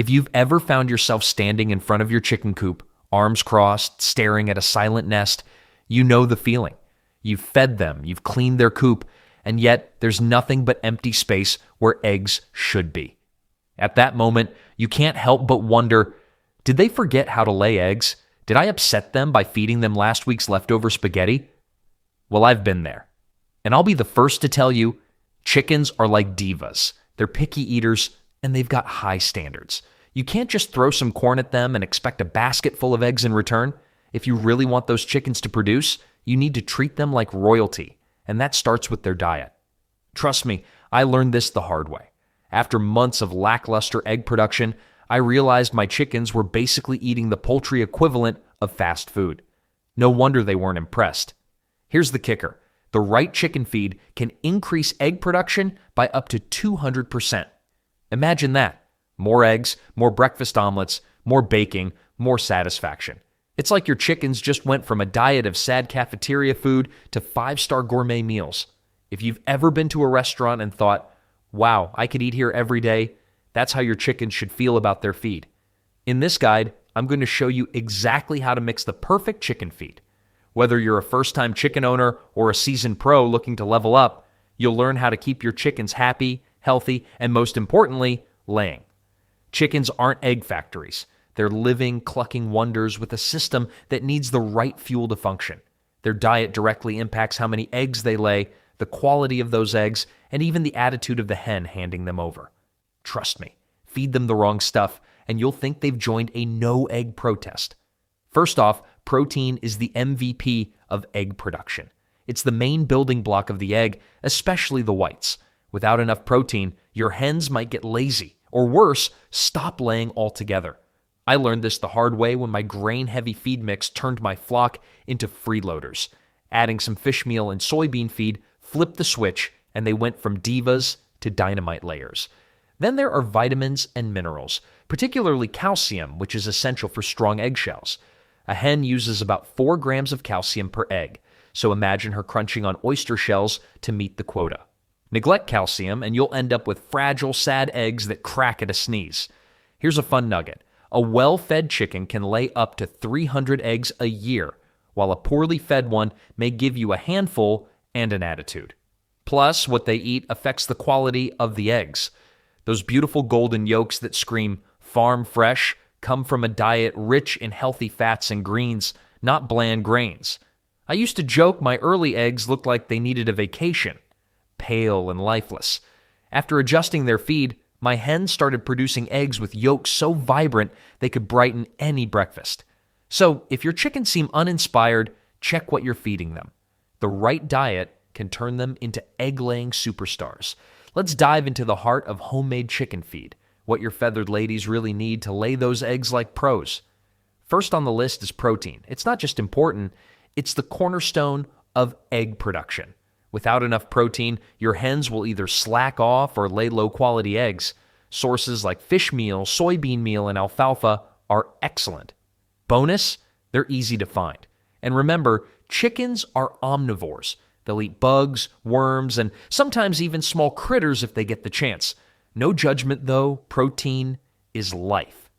If you've ever found yourself standing in front of your chicken coop, arms crossed, staring at a silent nest, you know the feeling. You've fed them, you've cleaned their coop, and yet there's nothing but empty space where eggs should be. At that moment, you can't help but wonder, did they forget how to lay eggs? Did I upset them by feeding them last week's leftover spaghetti? Well, I've been there. And I'll be the first to tell you, chickens are like divas. They're picky eaters, and they've got high standards. You can't just throw some corn at them and expect a basket full of eggs in return. If you really want those chickens to produce, you need to treat them like royalty, and that starts with their diet. Trust me, I learned this the hard way. After months of lackluster egg production, I realized my chickens were basically eating the poultry equivalent of fast food. No wonder they weren't impressed. Here's the kicker. The right chicken feed can increase egg production by up to 200%. Imagine that. More eggs, more breakfast omelets, more baking, more satisfaction. It's like your chickens just went from a diet of sad cafeteria food to 5-star gourmet meals. If you've ever been to a restaurant and thought, wow, I could eat here every day, that's how your chickens should feel about their feed. In this guide, I'm going to show you exactly how to mix the perfect chicken feed. Whether you're a first-time chicken owner or a seasoned pro looking to level up, you'll learn how to keep your chickens happy, healthy, and most importantly, laying. Chickens aren't egg factories. They're living, clucking wonders with a system that needs the right fuel to function. Their diet directly impacts how many eggs they lay, the quality of those eggs, and even the attitude of the hen handing them over. Trust me, feed them the wrong stuff, and you'll think they've joined a no-egg protest. First off, protein is the MVP of egg production. It's the main building block of the egg, especially the whites. Without enough protein, your hens might get lazy, or worse, stop laying altogether. I learned this the hard way when my grain-heavy feed mix turned my flock into freeloaders. Adding some fish meal and soybean feed flipped the switch, and they went from divas to dynamite layers. Then there are vitamins and minerals, particularly calcium, which is essential for strong eggshells. A hen uses about 4 grams of calcium per egg, so imagine her crunching on oyster shells to meet the quota. Neglect calcium, and you'll end up with fragile, sad eggs that crack at a sneeze. Here's a fun nugget. A well-fed chicken can lay up to 300 eggs a year, while a poorly fed one may give you a handful and an attitude. Plus, what they eat affects the quality of the eggs. Those beautiful golden yolks that scream farm fresh come from a diet rich in healthy fats and greens, not bland grains. I used to joke my early eggs looked like they needed a vacation, pale and lifeless. After adjusting their feed, my hens started producing eggs with yolks so vibrant they could brighten any breakfast. So, if your chickens seem uninspired, check what you're feeding them. The right diet can turn them into egg-laying superstars. Let's dive into the heart of homemade chicken feed, what your feathered ladies really need to lay those eggs like pros. First on the list is protein. It's not just important, it's the cornerstone of egg production. Without enough protein, your hens will either slack off or lay low-quality eggs. Sources like fish meal, soybean meal, and alfalfa are excellent. Bonus, they're easy to find. And remember, chickens are omnivores. They'll eat bugs, worms, and sometimes even small critters if they get the chance. No judgment, though. Protein is life.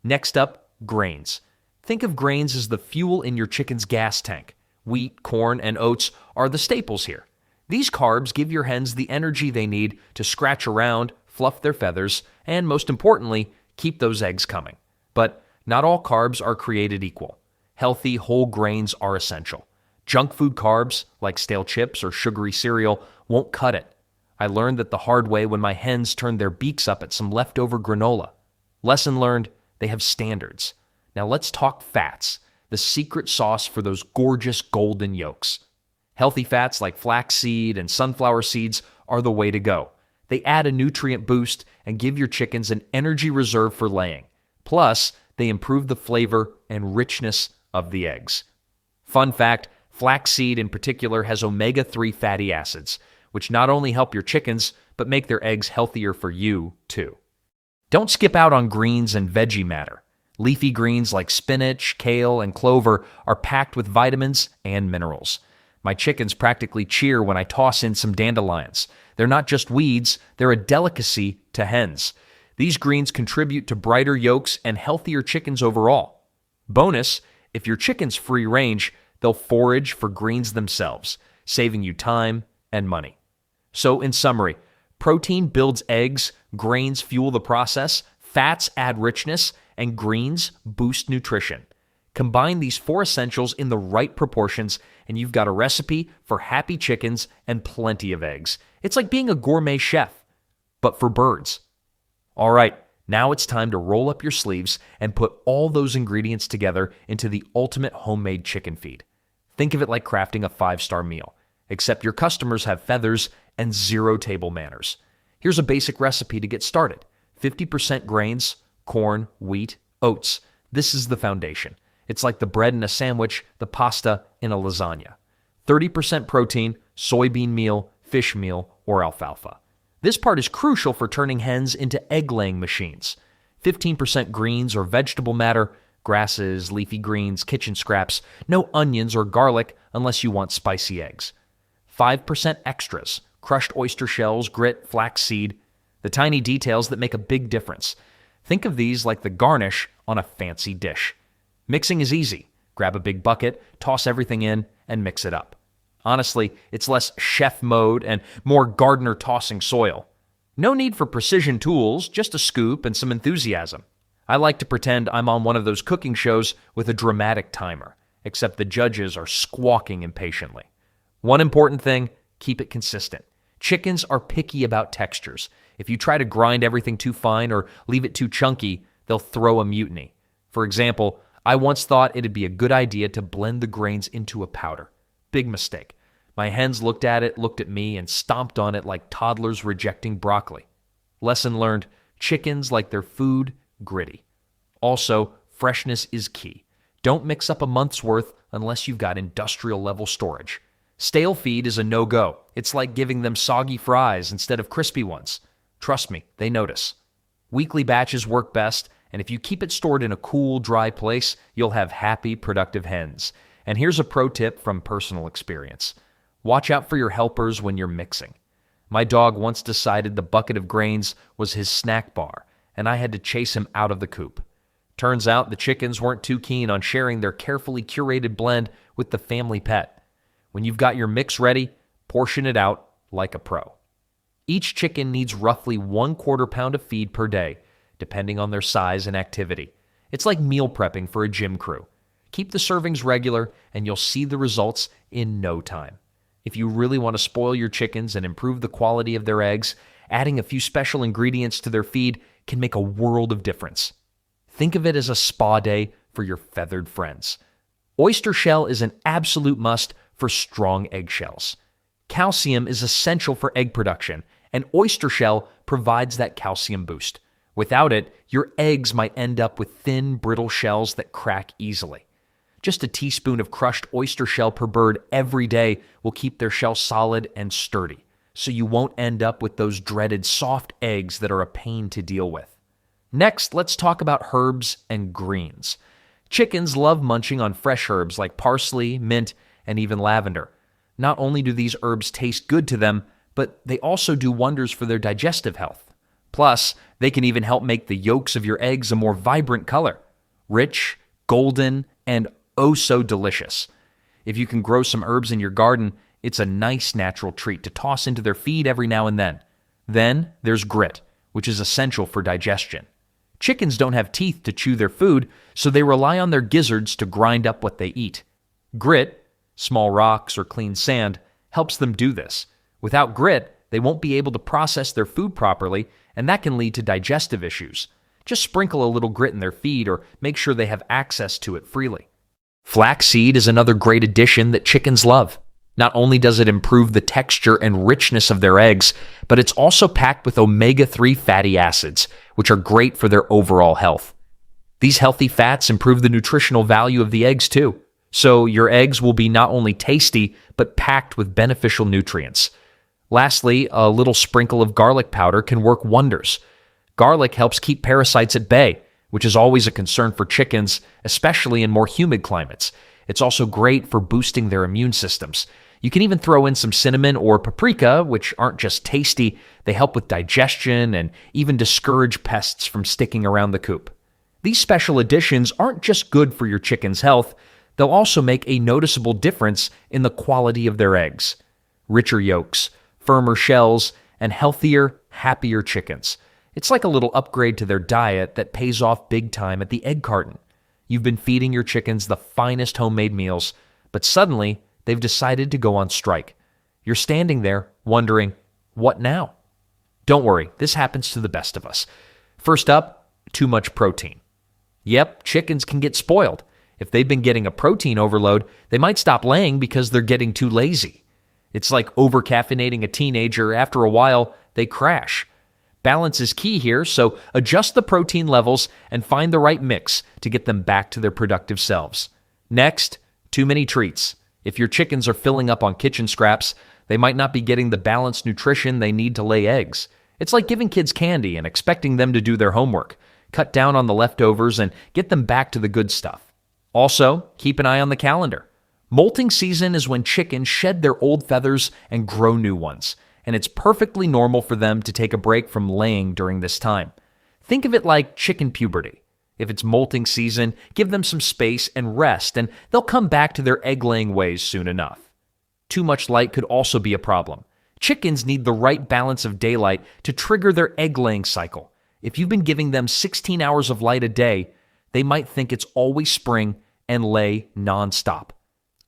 Next up, grains. Think of grains as the fuel in your chicken's gas tank. Wheat, corn, and oats are the staples here. These carbs give your hens the energy they need to scratch around, fluff their feathers, and most importantly, keep those eggs coming. But not all carbs are created equal. Healthy, whole grains are essential. Junk food carbs, like stale chips or sugary cereal, won't cut it. I learned that the hard way when my hens turned their beaks up at some leftover granola. Lesson learned, they have standards. Now let's talk fats, the secret sauce for those gorgeous golden yolks. Healthy fats like flaxseed and sunflower seeds are the way to go. They add a nutrient boost and give your chickens an energy reserve for laying. Plus, they improve the flavor and richness of the eggs. Fun fact, flaxseed in particular has omega-3 fatty acids, which not only help your chickens, but make their eggs healthier for you, too. Don't skip out on greens and veggie matter. Leafy greens like spinach, kale, and clover are packed with vitamins and minerals. My chickens practically cheer when I toss in some dandelions. They're not just weeds, they're a delicacy to hens. These greens contribute to brighter yolks and healthier chickens overall. Bonus, if your chicken's free range, they'll forage for greens themselves, saving you time and money. So in summary, protein builds eggs, grains fuel the process, fats add richness, and greens boost nutrition. Combine these four essentials in the right proportions, and you've got a recipe for happy chickens and plenty of eggs. It's like being a gourmet chef, but for birds. All right, now it's time to roll up your sleeves and put all those ingredients together into the ultimate homemade chicken feed. Think of it like crafting a 5-star meal, except your customers have feathers and zero table manners. Here's a basic recipe to get started. 50% grains, corn, wheat, oats. This is the foundation. It's like the bread in a sandwich, the pasta in a lasagna. 30% protein, soybean meal, fish meal, or alfalfa. This part is crucial for turning hens into egg-laying machines. 15% greens or vegetable matter, grasses, leafy greens, kitchen scraps. No onions or garlic unless you want spicy eggs. 5% extras, crushed oyster shells, grit, flaxseed. The tiny details that make a big difference. Think of these like the garnish on a fancy dish. Mixing is easy. Grab a big bucket, toss everything in, and mix it up. Honestly, it's less chef mode and more gardener tossing soil. No need for precision tools, just a scoop and some enthusiasm. I like to pretend I'm on one of those cooking shows with a dramatic timer, except the judges are squawking impatiently. One important thing, keep it consistent. Chickens are picky about textures. If you try to grind everything too fine or leave it too chunky, they'll throw a mutiny. For example, I once thought it'd be a good idea to blend the grains into a powder. Big mistake. My hens looked at it, looked at me, and stomped on it like toddlers rejecting broccoli. Lesson learned, chickens like their food gritty. Also, freshness is key. Don't mix up a month's worth unless you've got industrial level storage. Stale feed is a no-go. It's like giving them soggy fries instead of crispy ones. Trust me, they notice. Weekly batches work best, and if you keep it stored in a cool, dry place, you'll have happy, productive hens. And here's a pro tip from personal experience. Watch out for your helpers when you're mixing. My dog once decided the bucket of grains was his snack bar, and I had to chase him out of the coop. Turns out the chickens weren't too keen on sharing their carefully curated blend with the family pet. When you've got your mix ready, portion it out like a pro. Each chicken needs roughly 1/4 pound of feed per day, depending on their size and activity. It's like meal prepping for a gym crew. Keep the servings regular, and you'll see the results in no time. If you really want to spoil your chickens and improve the quality of their eggs, adding a few special ingredients to their feed can make a world of difference. Think of it as a spa day for your feathered friends. Oyster shell is an absolute must for strong eggshells. Calcium is essential for egg production, and oyster shell provides that calcium boost. Without it, your eggs might end up with thin, brittle shells that crack easily. Just a teaspoon of crushed oyster shell per bird every day will keep their shell solid and sturdy, so you won't end up with those dreaded soft eggs that are a pain to deal with. Next, let's talk about herbs and greens. Chickens love munching on fresh herbs like parsley, mint, and even lavender. Not only do these herbs taste good to them, but they also do wonders for their digestive health. Plus, they can even help make the yolks of your eggs a more vibrant color. Rich, golden, and oh so delicious. If you can grow some herbs in your garden, it's a nice natural treat to toss into their feed every now and then. Then there's grit, which is essential for digestion. Chickens don't have teeth to chew their food, so they rely on their gizzards to grind up what they eat. Grit, small rocks or clean sand, helps them do this. Without grit, they won't be able to process their food properly, and that can lead to digestive issues. Just sprinkle a little grit in their feed or make sure they have access to it freely. Flaxseed is another great addition that chickens love. Not only does it improve the texture and richness of their eggs, but it's also packed with omega-3 fatty acids, which are great for their overall health. These healthy fats improve the nutritional value of the eggs too, so your eggs will be not only tasty, but packed with beneficial nutrients. Lastly, a little sprinkle of garlic powder can work wonders. Garlic helps keep parasites at bay, which is always a concern for chickens, especially in more humid climates. It's also great for boosting their immune systems. You can even throw in some cinnamon or paprika, which aren't just tasty, they help with digestion and even discourage pests from sticking around the coop. These special additions aren't just good for your chicken's health, they'll also make a noticeable difference in the quality of their eggs. Richer yolks, firmer shells, and healthier, happier chickens. It's like a little upgrade to their diet that pays off big time at the egg carton. You've been feeding your chickens the finest homemade meals, but suddenly they've decided to go on strike. You're standing there wondering, what now? Don't worry, this happens to the best of us. First up, too much protein. Yep, chickens can get spoiled. If they've been getting a protein overload, they might stop laying because they're getting too lazy. It's like over-caffeinating a teenager. After a while, they crash. Balance is key here, so adjust the protein levels and find the right mix to get them back to their productive selves. Next, too many treats. If your chickens are filling up on kitchen scraps, they might not be getting the balanced nutrition they need to lay eggs. It's like giving kids candy and expecting them to do their homework. Cut down on the leftovers and get them back to the good stuff. Also, keep an eye on the calendar. Molting season is when chickens shed their old feathers and grow new ones, and it's perfectly normal for them to take a break from laying during this time. Think of it like chicken puberty. If it's molting season, give them some space and rest, and they'll come back to their egg-laying ways soon enough. Too much light could also be a problem. Chickens need the right balance of daylight to trigger their egg-laying cycle. If you've been giving them 16 hours of light a day, they might think it's always spring and lay non-stop.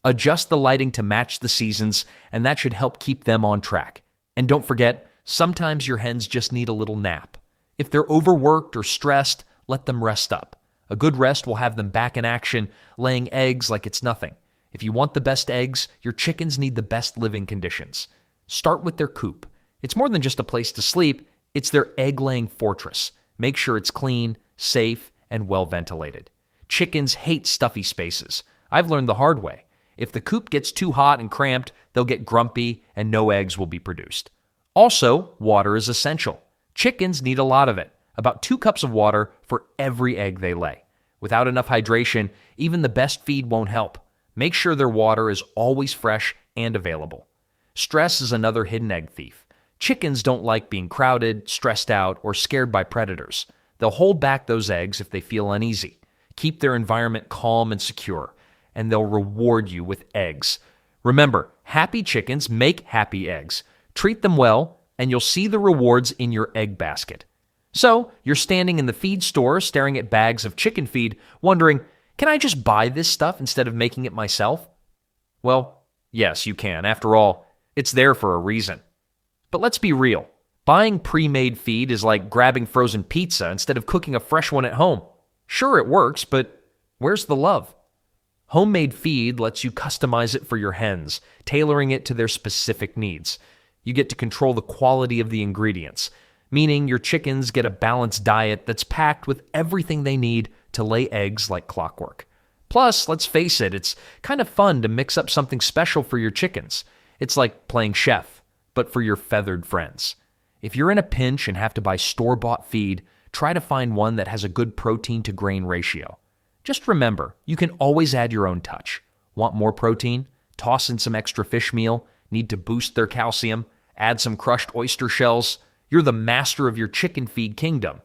Adjust the lighting to match the seasons, and that should help keep them on track. And don't forget, sometimes your hens just need a little nap. If they're overworked or stressed, let them rest up. A good rest will have them back in action, laying eggs like it's nothing. If you want the best eggs, your chickens need the best living conditions. Start with their coop. It's more than just a place to sleep, it's their egg-laying fortress. Make sure it's clean, safe, and well ventilated. Chickens hate stuffy spaces. I've learned the hard way. If the coop gets too hot and cramped, they'll get grumpy and no eggs will be produced. Also, water is essential. Chickens need a lot of it, about 2 cups of water for every egg they lay. Without enough hydration, even the best feed won't help. Make sure their water is always fresh and available. Stress is another hidden egg thief. Chickens don't like being crowded, stressed out, or scared by predators. They'll hold back those eggs if they feel uneasy. Keep their environment calm and secure, and they'll reward you with eggs. Remember, happy chickens make happy eggs. Treat them well, and you'll see the rewards in your egg basket. So, you're standing in the feed store staring at bags of chicken feed, wondering, can I just buy this stuff instead of making it myself? Well, yes, you can. After all, it's there for a reason. But let's be real. Buying pre-made feed is like grabbing frozen pizza instead of cooking a fresh one at home. Sure, it works, but where's the love? Homemade feed lets you customize it for your hens, tailoring it to their specific needs. You get to control the quality of the ingredients, meaning your chickens get a balanced diet that's packed with everything they need to lay eggs like clockwork. Plus, let's face it, it's kind of fun to mix up something special for your chickens. It's like playing chef, but for your feathered friends. If you're in a pinch and have to buy store-bought feed, try to find one that has a good protein-to-grain ratio. Just remember, you can always add your own touch. Want more protein? Toss in some extra fish meal. Need to boost their calcium? Add some crushed oyster shells? You're the master of your chicken feed kingdom.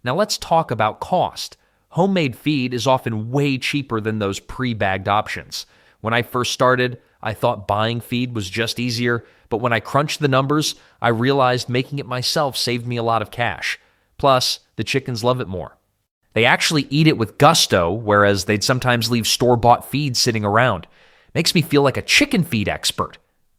Now let's talk about cost. Homemade feed is often way cheaper than those pre-bagged options. When I first started, I thought buying feed was just easier, but when I crunched the numbers, I realized making it myself saved me a lot of cash. Plus, the chickens love it more. They actually eat it with gusto, whereas they'd sometimes leave store-bought feed sitting around. Makes me feel like a chicken feed expert.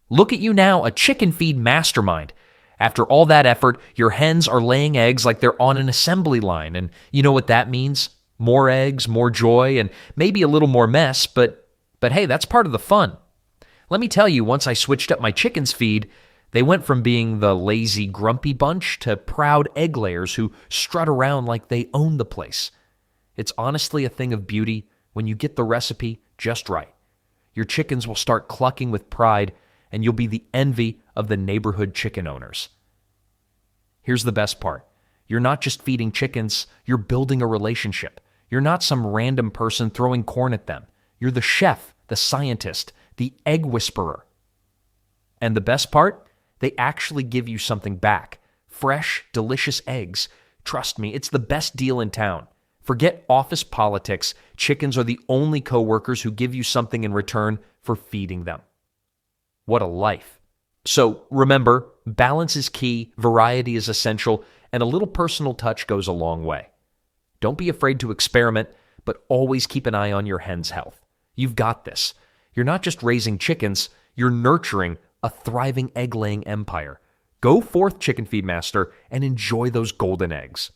Look at you now, a chicken feed mastermind. After all that effort, your hens are laying eggs like they're on an assembly line, and you know what that means? More eggs, more joy, and maybe a little more mess, but hey, that's part of the fun. Let me tell you, once I switched up my chickens' feed, they went from being the lazy, grumpy bunch to proud egg layers who strut around like they own the place. It's honestly a thing of beauty when you get the recipe just right. Your chickens will start clucking with pride, and you'll be the envy of the neighborhood chicken owners. Here's the best part. You're not just feeding chickens, you're building a relationship. You're not some random person throwing corn at them. You're the chef, the scientist, the egg whisperer. And the best part? They actually give you something back. Fresh, delicious eggs. Trust me, it's the best deal in town. Forget office politics. Chickens are the only coworkers who give you something in return for feeding them. What a life. So remember, balance is key, variety is essential, and a little personal touch goes a long way. Don't be afraid to experiment, but always keep an eye on your hen's health. You've got this. You're not just raising chickens, you're nurturing a thriving egg-laying empire. Go forth, Chicken Feed Master, and enjoy those golden eggs.